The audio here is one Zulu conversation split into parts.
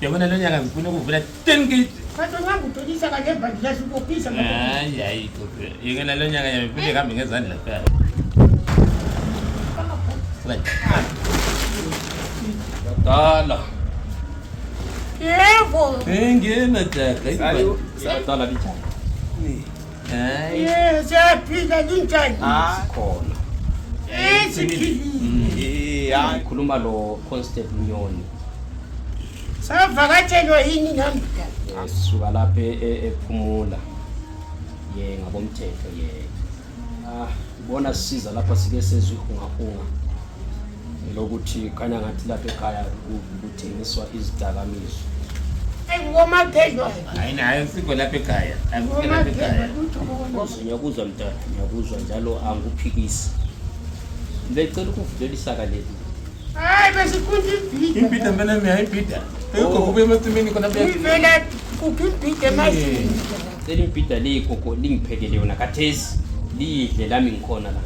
Yabona lo nyaka ngifuna ukuvula 10 gate. Bathi ngangutolisa kanje bandla sikopisa manje. Hayi gogo. Yingena lo nyaka ngifuna ihambe ngezandla phela. Dala. Yebo. Ngena jaga. Dala linjani? Hayi. Yes, yaphila linjani? Khona. Sikhili. Hayi khuluma lo Constable Mnyoni. Savakatshelwa yini nami? Sisuka lapha ephumula. Ngabomthetho ubona sisiza lapha sike sezihungahunga lokuthi khanya ngathi lapha ekhaya kuthengiswa izidakamizwa. Ngomakhelwa. Hayi nayo sikho lapha ekhaya. Akukho lapha ekhaya. Ngiyakuzwa mntana, ngiyakuzwa njalo anguphikisi. Ngicela ukuvulela isaka leli. Hayi besikhunja ibhida. Ibhida mina ngiyayibhida. Ekho kube emacimini khona phela. Ivela ukubhida manje. Cela imbhida le gogo lingiphekele yona kathesi. Lidle lami ngikhona la.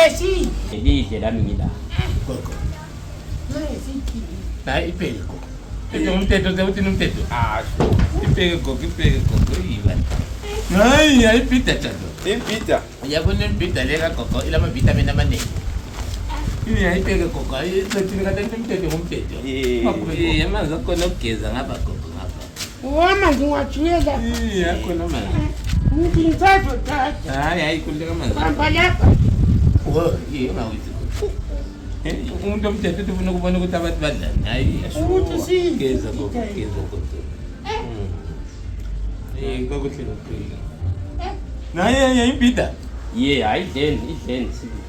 Esi. Lidle lami ngila. Gogo. Sikhili. Hayi ipheke gogo. Ese umthetho sewuthi umthetho. Ipheke gogo yiba. Hayi ayibhida tjalo. Imbhida. Yabona imbhida le kagogo ilama vitamin amaningi. Iyayipheke gogo ayithini kanti umthetho ngumthetho. Amanzi akhona ukugeza ngapha gogo ngapha. Amanzi ngiwajuyela. Akhona amanzi. Ngithatha tata. Hayi kuleka amanzi. Hamba lapha. Ungawithi umuntu omthetho ufuna ukubona ukuthi abantu badlani. Hayi Ukuthi sigeza gogo gogo. Kokuhle ngokuphila. Naye imbhida. Ayidleni, idleni sibi.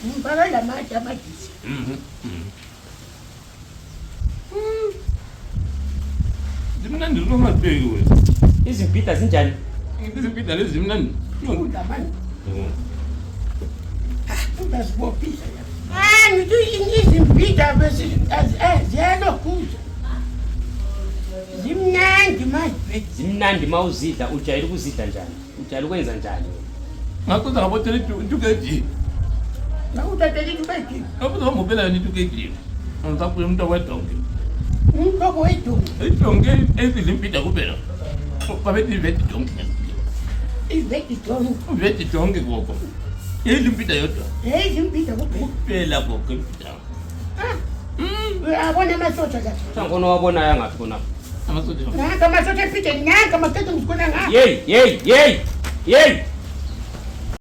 Ngibhala lamade amadisi. Zimnandi ungazibheki wena. Izimbhida zinjani? Izimbhida lezi zimnandi. Unda manje. Undazibopisa la. Ngithi izimbhida bese ziyalokhuza. Zimnandi manje. Zimnandi mawuzidla ujayele ukuzidla njani? Ujayele ukwenza njani? Ngakuza ngabotela ituketi. Ngawuthathela ituketi. Ngakuza ngobela ituketi. Ngizakuphi umuntu wedonke. Umuntu wedonke. Idonke ezidla imbhida kuphela. Babethi iveti donke. Iveti donke. Iveti donke gogo. Yedla imbhida yodwa. Imbhida kuphela gogo imbhida. Abona amasotsha la. Sangona wabonayo ngathi khona. Amasotsha. Nanga amasotsha ephide nanga amasotsha ngikona nga. Yey